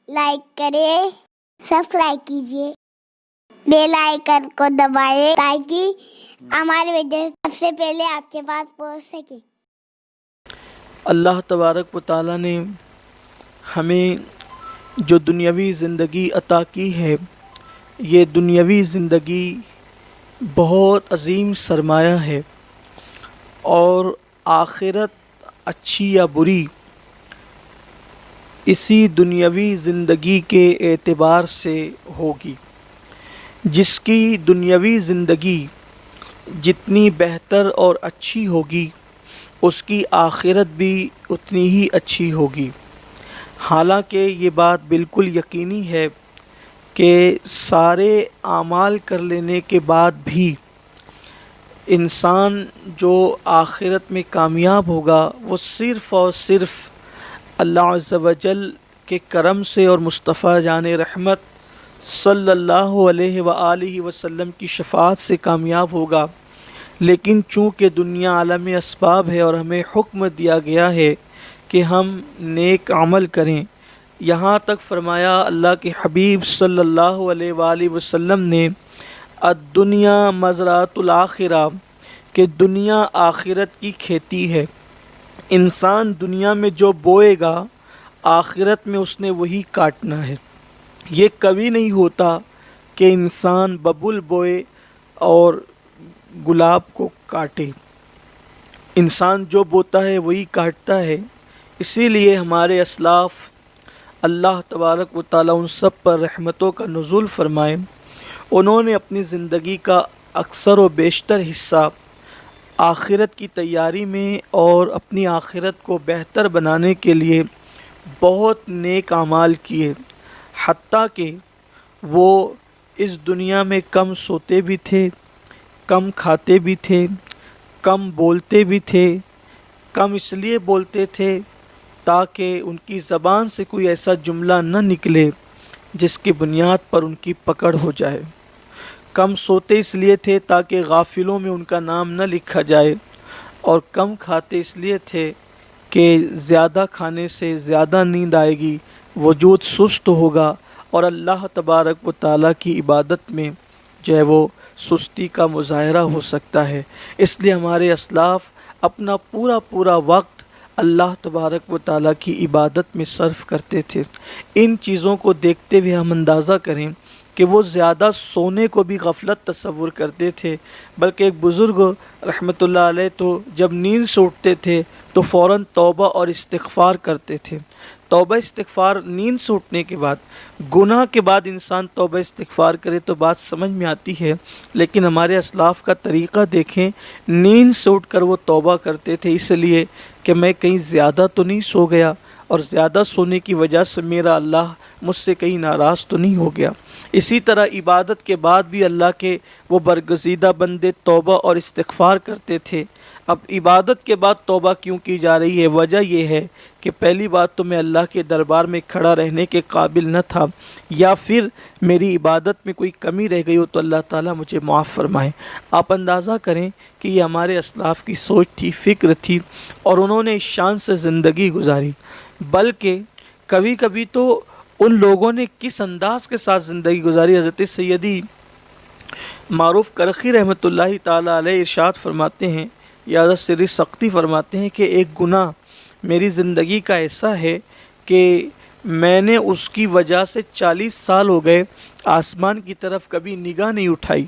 Like کریں، subscribe کیجیے، bell icon کو دبائیں تاکہ ہماری ویڈیو سب سے پہلے آپ کے پاس پہنچ سکے۔ اللہ تبارک و تعالیٰ نے ہمیں جو دنیاوی زندگی عطا کی ہے، یہ دنیاوی زندگی بہت عظیم سرمایہ ہے، اور آخرت اچھی یا بری اسی دنیاوی زندگی کے اعتبار سے ہوگی۔ جس کی دنیاوی زندگی جتنی بہتر اور اچھی ہوگی، اس کی آخرت بھی اتنی ہی اچھی ہوگی۔ حالانکہ یہ بات بالکل یقینی ہے کہ سارے اعمال کر لینے کے بعد بھی انسان جو آخرت میں کامیاب ہوگا وہ صرف اور صرف اللہ عز و جل کے کرم سے اور مصطفیٰ جان رحمت صلی اللہ علیہ وآلہ وسلم کی شفاعت سے کامیاب ہوگا۔ لیکن چونکہ دنیا عالم اسباب ہے اور ہمیں حکم دیا گیا ہے کہ ہم نیک عمل کریں، یہاں تک فرمایا اللہ کے حبیب صلی اللہ علیہ وآلہ وسلم نے الدنیا مزرعۃ الآخرہ، کہ دنیا آخرت کی کھیتی ہے۔ انسان دنیا میں جو بوئے گا آخرت میں اس نے وہی کاٹنا ہے۔ یہ کبھی نہیں ہوتا کہ انسان ببل بوئے اور گلاب کو کاٹے۔ انسان جو بوتا ہے وہی کاٹتا ہے۔ اسی لیے ہمارے اسلاف اللہ تبارک و تعالیٰ ان سب پر رحمتوں کا نزول فرمائے، انہوں نے اپنی زندگی کا اکثر و بیشتر حصہ آخرت کی تیاری میں اور اپنی آخرت کو بہتر بنانے کے لیے بہت نیک اعمال کیے، حتیٰ کہ وہ اس دنیا میں کم سوتے بھی تھے، کم کھاتے بھی تھے، کم بولتے بھی تھے۔ کم اس لیے بولتے تھے تاکہ ان کی زبان سے کوئی ایسا جملہ نہ نکلے جس کی بنیاد پر ان کی پکڑ ہو جائے۔ کم سوتے اس لیے تھے تاکہ غافلوں میں ان کا نام نہ لکھا جائے، اور کم کھاتے اس لیے تھے کہ زیادہ کھانے سے زیادہ نیند آئے گی، وجود سست ہوگا، اور اللہ تبارک و تعالیٰ کی عبادت میں جو ہے وہ سستی کا مظاہرہ ہو سکتا ہے۔ اس لیے ہمارے اسلاف اپنا پورا وقت اللہ تبارک و تعالیٰ کی عبادت میں صرف کرتے تھے۔ ان چیزوں کو دیکھتے ہوئے ہم اندازہ کریں کہ وہ زیادہ سونے کو بھی غفلت تصور کرتے تھے، بلکہ ایک بزرگ رحمۃ اللہ علیہ تو جب نیند سے اٹھتے تھے تو فوراً توبہ اور استغفار کرتے تھے۔ توبہ استغفار نیند سے اٹھنے کے بعد، گناہ کے بعد انسان توبہ استغفار کرے تو بات سمجھ میں آتی ہے، لیکن ہمارے اسلاف کا طریقہ دیکھیں، نیند سے اٹھ کر وہ توبہ کرتے تھے اس لیے کہ میں کہیں زیادہ تو نہیں سو گیا، اور زیادہ سونے کی وجہ سے میرا اللہ مجھ سے کہیں ناراض تو نہیں ہو گیا۔ اسی طرح عبادت کے بعد بھی اللہ کے وہ برگزیدہ بندے توبہ اور استغفار کرتے تھے۔ اب عبادت کے بعد توبہ کیوں کی جا رہی ہے؟ وجہ یہ ہے کہ پہلی بات تو میں اللہ کے دربار میں کھڑا رہنے کے قابل نہ تھا، یا پھر میری عبادت میں کوئی کمی رہ گئی ہو تو اللہ تعالیٰ مجھے معاف فرمائے۔ آپ اندازہ کریں کہ یہ ہمارے اسلاف کی سوچ تھی، فکر تھی، اور انہوں نے اس شان سے زندگی گزاری۔ بلکہ کبھی کبھی تو ان لوگوں نے کس انداز کے ساتھ زندگی گزاری، حضرت سیدی معروف کرخی رحمۃ اللہ تعالیٰ علیہ ارشاد فرماتے ہیں، یا حضرت سری سختی فرماتے ہیں کہ ایک گناہ میری زندگی کا ایسا ہے کہ میں نے اس کی وجہ سے 40 سال ہو گئے آسمان کی طرف کبھی نگاہ نہیں اٹھائی۔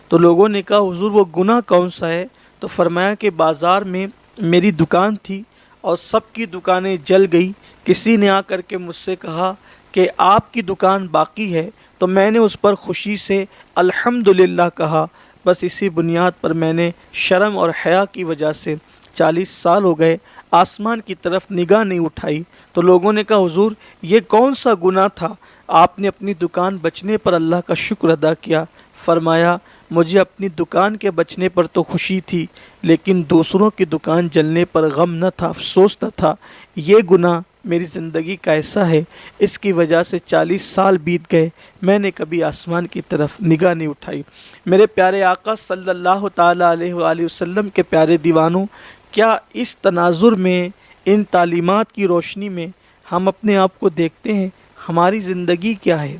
تو لوگوں نے کہا حضور وہ گناہ کون سا ہے؟ تو فرمایا کہ بازار میں میری دکان تھی اور سب کی دکانیں جل گئی، کسی نے آ کر کے مجھ سے کہا کہ آپ کی دکان باقی ہے، تو میں نے اس پر خوشی سے الحمدللہ کہا۔ بس اسی بنیاد پر میں نے شرم اور حیا کی وجہ سے 40 سال ہو گئے آسمان کی طرف نگاہ نہیں اٹھائی۔ تو لوگوں نے کہا حضور یہ کون سا گناہ تھا؟ آپ نے اپنی دکان بچنے پر اللہ کا شکر ادا کیا۔ فرمایا مجھے اپنی دکان کے بچنے پر تو خوشی تھی، لیکن دوسروں کی دکان جلنے پر غم نہ تھا، افسوس نہ تھا۔ یہ گناہ میری زندگی کا ایسا ہے، اس کی وجہ سے 40 سال بیت گئے، میں نے کبھی آسمان کی طرف نگاہ نہیں اٹھائی۔ میرے پیارے آقا صلی اللہ تعالیٰ علیہ وآلہ وسلم کے پیارے دیوانوں، کیا اس تناظر میں، ان تعلیمات کی روشنی میں ہم اپنے آپ کو دیکھتے ہیں؟ ہماری زندگی کیا ہے،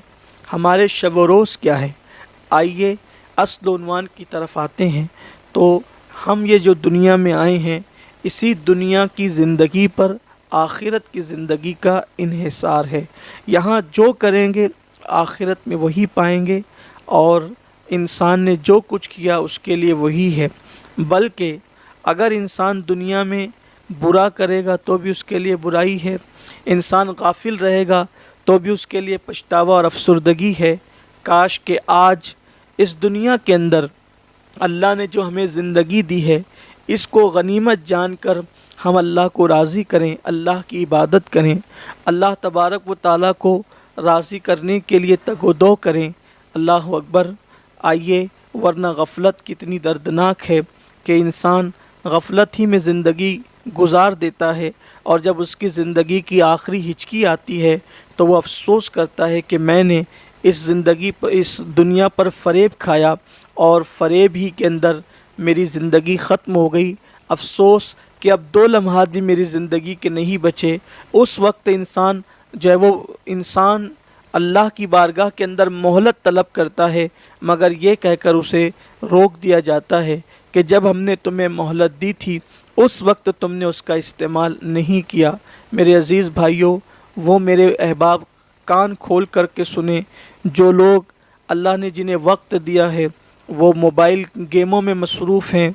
ہمارے شب و روز کیا ہے۔ آئیے اصل عنوان کی طرف آتے ہیں۔ تو ہم یہ جو دنیا میں آئے ہیں، اسی دنیا کی زندگی پر آخرت کی زندگی کا انحصار ہے۔ یہاں جو کریں گے آخرت میں وہی پائیں گے، اور انسان نے جو کچھ کیا اس کے لیے وہی ہے۔ بلکہ اگر انسان دنیا میں برا کرے گا تو بھی اس کے لیے برائی ہے، انسان غافل رہے گا تو بھی اس کے لیے پچھتاوا اور افسردگی ہے۔ کاش کہ آج اس دنیا کے اندر اللہ نے جو ہمیں زندگی دی ہے، اس کو غنیمت جان کر ہم اللہ کو راضی کریں، اللہ کی عبادت کریں، اللہ تبارک و تعالیٰ کو راضی کرنے کے لیے تگ و دو کریں۔ اللہ اکبر۔ آئیے، ورنہ غفلت کتنی دردناک ہے کہ انسان غفلت ہی میں زندگی گزار دیتا ہے، اور جب اس کی زندگی کی آخری ہچکی آتی ہے تو وہ افسوس کرتا ہے کہ میں نے اس دنیا پر فریب کھایا، اور فریب ہی کے اندر میری زندگی ختم ہو گئی۔ افسوس کہ اب 2 لمحات بھی میری زندگی کے نہیں بچے۔ اس وقت انسان جو ہے وہ انسان اللہ کی بارگاہ کے اندر مہلت طلب کرتا ہے، مگر یہ کہہ کر اسے روک دیا جاتا ہے کہ جب ہم نے تمہیں مہلت دی تھی اس وقت تم نے اس کا استعمال نہیں کیا۔ میرے عزیز بھائیوں، وہ میرے احباب کان کھول کر کے سنیں، جو لوگ اللہ نے جنہیں وقت دیا ہے وہ موبائل گیموں میں مصروف ہیں،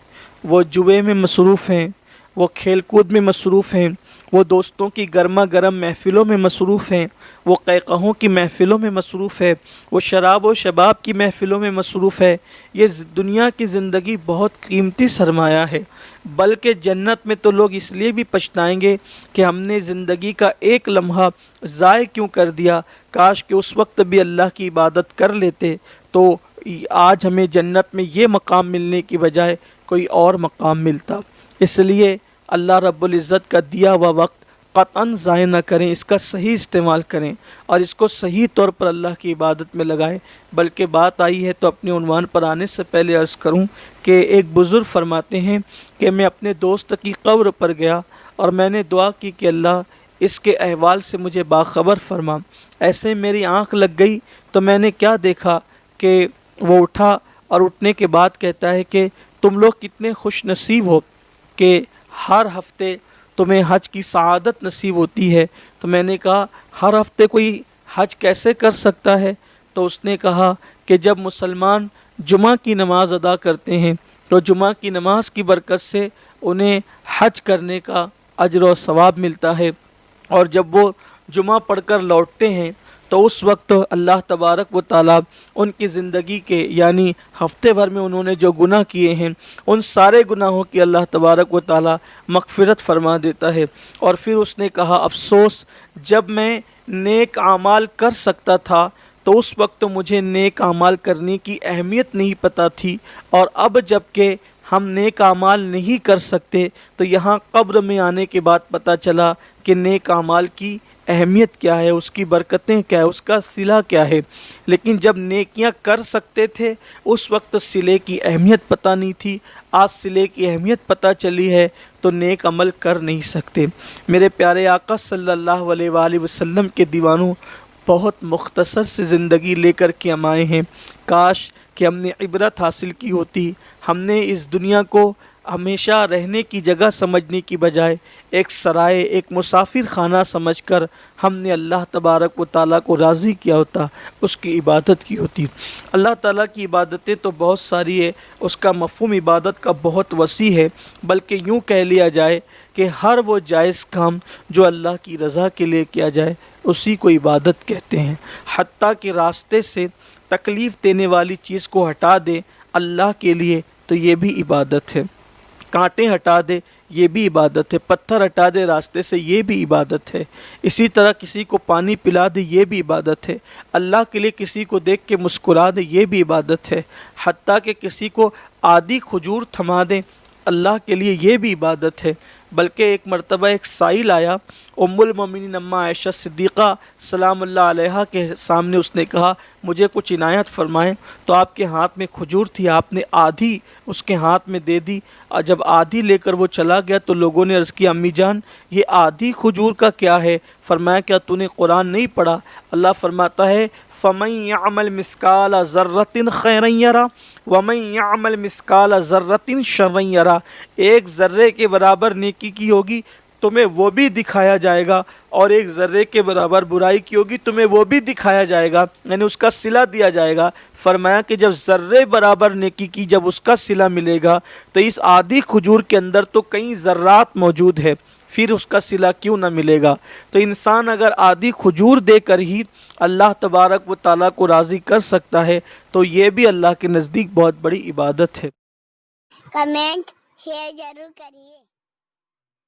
وہ جوئے میں مصروف ہیں، وہ کھیل کود میں مصروف ہیں، وہ دوستوں کی گرما گرم محفلوں میں مصروف ہیں، وہ قہقہوں کی محفلوں میں مصروف ہے، وہ شراب و شباب کی محفلوں میں مصروف ہے۔ یہ دنیا کی زندگی بہت قیمتی سرمایہ ہے، بلکہ جنت میں تو لوگ اس لیے بھی پچھتائیں گے کہ ہم نے زندگی کا ایک لمحہ ضائع کیوں کر دیا، کاش کہ اس وقت بھی اللہ کی عبادت کر لیتے تو آج ہمیں جنت میں یہ مقام ملنے کی بجائے کوئی اور مقام ملتا۔ اس لیے اللہ رب العزت کا دیا ہوا وقت قطعاً ضائع نہ کریں، اس کا صحیح استعمال کریں اور اس کو صحیح طور پر اللہ کی عبادت میں لگائیں۔ بلکہ بات آئی ہے تو اپنے عنوان پر آنے سے پہلے عرض کروں کہ ایک بزرگ فرماتے ہیں کہ میں اپنے دوست کی قبر پر گیا اور میں نے دعا کی کہ اللہ اس کے احوال سے مجھے باخبر فرما۔ ایسے میری آنکھ لگ گئی تو میں نے کیا دیکھا کہ وہ اٹھا اور اٹھنے کے بعد کہتا ہے کہ تم لوگ کتنے خوش نصیب ہو کہ ہر ہفتے تمہیں حج کی سعادت نصیب ہوتی ہے۔ تو میں نے کہا ہر ہفتے کوئی حج کیسے کر سکتا ہے؟ تو اس نے کہا کہ جب مسلمان جمعہ کی نماز ادا کرتے ہیں تو جمعہ کی نماز کی برکت سے انہیں حج کرنے کا اجر و ثواب ملتا ہے، اور جب وہ جمعہ پڑھ کر لوٹتے ہیں تو اس وقت اللہ تبارک و تعالیٰ ان کی زندگی کے یعنی ہفتے بھر میں انہوں نے جو گناہ کیے ہیں ان سارے گناہوں کی اللہ تبارک و تعالیٰ مغفرت فرما دیتا ہے۔ اور پھر اس نے کہا افسوس، جب میں نیک اعمال کر سکتا تھا تو اس وقت مجھے نیک اعمال کرنے کی اہمیت نہیں پتہ تھی، اور اب جب کہ ہم نیک اعمال نہیں کر سکتے تو یہاں قبر میں آنے کے بعد پتہ چلا کہ نیک اعمال کی اہمیت کیا ہے، اس کی برکتیں کیا ہے، اس کا صلہ کیا ہے۔ لیکن جب نیکیاں کر سکتے تھے اس وقت صلے کی اہمیت پتہ نہیں تھی، آج صلے کی اہمیت پتہ چلی ہے تو نیک عمل کر نہیں سکتے۔ میرے پیارے آقا صلی اللہ علیہ وآلہ وسلم کے دیوانوں، بہت مختصر سے زندگی لے کر کے ہم آئے ہیں، کاش کہ ہم نے عبرت حاصل کی ہوتی۔ ہم نے اس دنیا کو ہمیشہ رہنے کی جگہ سمجھنے کی بجائے ایک سرائے، ایک مسافر خانہ سمجھ کر ہم نے اللہ تبارک و تعالیٰ کو راضی کیا ہوتا، اس کی عبادت کی ہوتی۔ اللہ تعالیٰ کی عبادتیں تو بہت ساری ہے، اس کا مفہوم عبادت کا بہت وسیع ہے، بلکہ یوں کہہ لیا جائے کہ ہر وہ جائز کام جو اللہ کی رضا کے لیے کیا جائے اسی کو عبادت کہتے ہیں۔ حتیٰ کہ راستے سے تکلیف دینے والی چیز کو ہٹا دے اللہ کے لیے تو یہ بھی عبادت ہے، کانٹے ہٹا دے یہ بھی عبادت ہے، پتھر ہٹا دے راستے سے یہ بھی عبادت ہے، اسی طرح کسی کو پانی پلا دے یہ بھی عبادت ہے، اللہ کے لیے کسی کو دیکھ کے مسکرا دے یہ بھی عبادت ہے، حتیٰ کہ کسی کو آدھی کھجور تھما دیں اللہ کے لیے یہ بھی عبادت ہے۔ بلکہ ایک مرتبہ ایک سائل آیا، ام المومنین اما عائشہ صدیقہ سلام اللہ علیہا کے سامنے اس نے کہا مجھے کچھ عنایت فرمائیں، تو آپ کے ہاتھ میں کھجور تھی، آپ نے آدھی اس کے ہاتھ میں دے دی، اور جب آدھی لے کر وہ چلا گیا تو لوگوں نے عرض کیا امی جان یہ آدھی کھجور کا کیا ہے؟ فرمایا کیا تو نے قرآن نہیں پڑھا؟ اللہ فرماتا ہے فَمَن يَعْمَلْ مِثْقَالَ ذَرَّةٍ خَيْرًا يَرَهُ وَمَن يَعْمَلْ مِثْقَالَ ذَرَّةٍ شَرًّا يَرَهُ، ایک ذرے کے برابر نیکی کی ہوگی تمہیں وہ بھی دکھایا جائے گا، اور ایک ذرے کے برابر برائی کی ہوگی تمہیں وہ بھی دکھایا جائے گا، یعنی اس کا صلہ دیا جائے گا۔ فرمایا کہ جب ذرے برابر نیکی کی جب اس کا صلہ ملے گا تو اس آدھی کھجور کے اندر تو کئی ذرات موجود ہے، پھر اس کا صلہ کیوں نہ ملے گا؟ تو انسان اگر آدھی کھجور دے کر ہی اللہ تبارک و تعالیٰ کو راضی کر سکتا ہے تو یہ بھی اللہ کے نزدیک بہت بڑی عبادت ہے۔ کمنٹ شیئر ضرور کریے۔